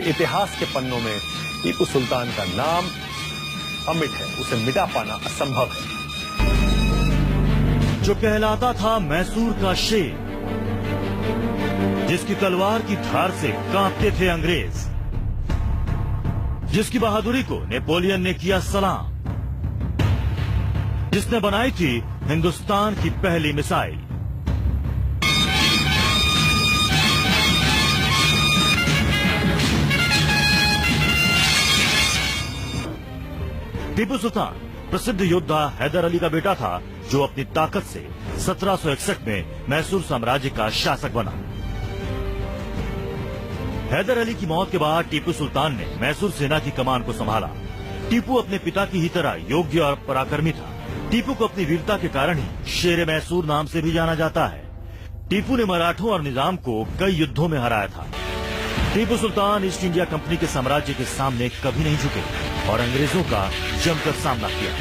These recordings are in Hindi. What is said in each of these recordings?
इतिहास के पन्नों में टीपू सुल्तान का नाम अमिट है, उसे मिटा पाना असंभव है। जो कहलाता था मैसूर का शेर, जिसकी तलवार की धार से कांपते थे अंग्रेज, जिसकी बहादुरी को नेपोलियन ने किया सलाम, जिसने बनाई थी हिंदुस्तान की पहली मिसाइल। टीपू सुल्तान प्रसिद्ध योद्धा हैदर अली का बेटा था, जो अपनी ताकत से 1761 में मैसूर साम्राज्य का शासक बना। हैदर अली की मौत के बाद टीपू सुल्तान ने मैसूर सेना की कमान को संभाला। टीपू अपने पिता की ही तरह योग्य और पराक्रमी था। टीपू को अपनी वीरता के कारण ही शेर मैसूर नाम से भी जाना जाता है। टीपू ने मराठों और निजाम को कई युद्धों में हराया था। Tipu Sultan east India company के साम्राज्य के सामने कभी नहीं झुके और अंग्रेजों का जमकर सामना किया।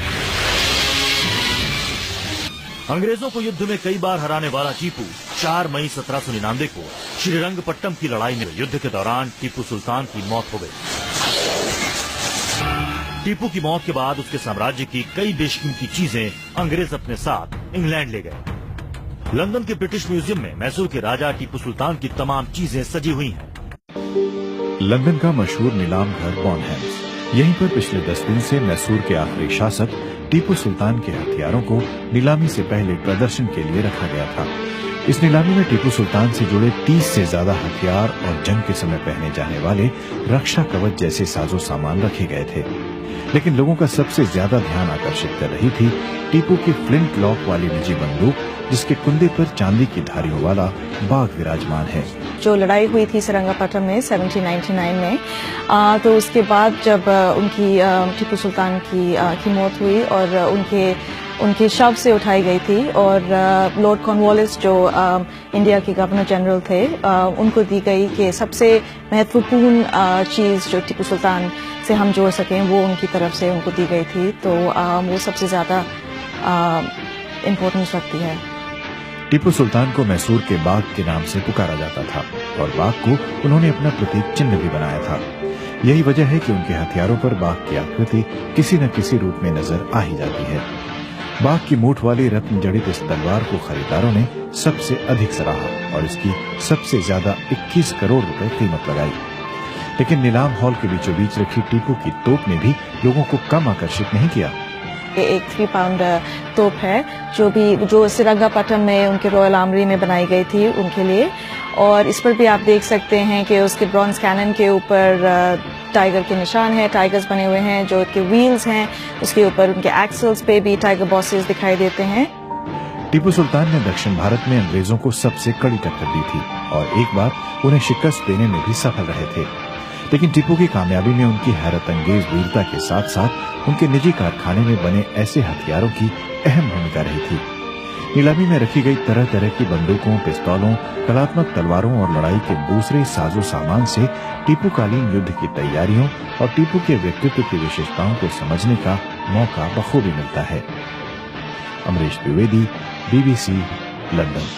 अंग्रेजों को युद्ध में कई बार हराने वाला टीपू 4 मई 1799 को श्रीरंगपट्टम की लड़ाई में युद्ध के दौरान टीपू सुल्तान की मौत हो गई। टीपू की मौत के बाद उसके साम्राज्य की कई बेशकीमती चीजें अंग्रेज अपने साथ इंग्लैंड ले गए। लंदन के ब्रिटिश म्यूजियम में मैसूर के राजा टीपू सुल्तान की तमाम चीजें सजी हुई हैं। लंदन का मशहूर नीलाम घर बॉनहेम्स, यहीं पर पिछले 10 दिन से मैसूर के आखिरी शासक टीपू सुल्तान के हथियारों को नीलामी से पहले प्रदर्शन के लिए रखा गया था। इस नीलामी में टीपू सुल्तान से जुड़े 30 से ज्यादा हथियार और जंग के समय पहने जाने वाले रक्षा कवच जैसे साजो सामान रखे गए थे। लेकिन लोगों का सबसे ज्यादा ध्यान आकर्षित कर रही थी टीपू की फ्लिंट लॉक वाली निजी बंदूक, जिसके कुंदे पर चांदी की धारियों वाला बाघ विराजमान है। जो लड़ाई हुई थी श्रीरंगपट्टम में 1799 में, तो उसके बाद जब उनकी टीपू सुल्तान की मौत हुई और उनके शव से उठाई गई थी और लॉर्ड कॉर्नवालिस जो इंडिया के गवर्नर जनरल थे, उनको दी गई कि सबसे महत्वपूर्ण चीज जो टीपू सुल्तान से हम जोड़ सकें वो उनकी तरफ से उनको दी गई थी। तो वो सबसे ज्यादा इम्पोर्टेंस रखती है। टीपू सुल्तान को मैसूर के बाघ के नाम से पुकारा जाता था और बाघ को उन्होंने अपना प्रतीक चिन्ह भी बनाया था। यही वजह है कि उनके हथियारों पर बाघ की आकृति किसी न किसी रूप में नजर आ ही जाती है। बाघ की मूठ वाली रत्न जड़ित इस तलवार को खरीदारों ने सबसे अधिक सराहा और इसकी सबसे ज्यादा 21 करोड़ रुपए कीमत लगाई। लेकिन नीलाम हॉल के बीचों बीच रखी टीपू की तोप ने भी लोगों को कम आकर्षित नहीं किया। एक 3 पाउंड तोप है जो श्रीरंगपट्टम में उनके रॉयल आर्मरी में बनाई गई थी उनके लिए, और इस पर भी आप देख सकते हैं कि उसके ब्रॉन्ज कैनन के ऊपर टाइगर के निशान है, टाइगर्स बने हुए हैं। जो उसके व्हील्स हैं उसके ऊपर उनके एक्सल्स पे भी टाइगर बॉसेस दिखाई देते हैं। टीपू सुल्तान ने दक्षिण भारत में अंग्रेजों को सबसे कड़ी टक्कर दी थी और एक बार उन्हें शिकस्त देने में भी सफल रहे थे। लेकिन टीपू की कामयाबी में उनकी हैरत अंगेज वीरता के साथ साथ उनके निजी कारखाने में बने ऐसे हथियारों की अहम भूमिका रही थी। नीलामी में रखी गई तरह तरह की बंदूकों, पिस्तौलों, कलात्मक तलवारों और लड़ाई के दूसरे साजो सामान से टीपूकालीन युद्ध की तैयारियों और टीपू के व्यक्तित्व की विशेषताओं को समझने का मौका बखूबी मिलता है। Amrish Dwivedi, BBC, London.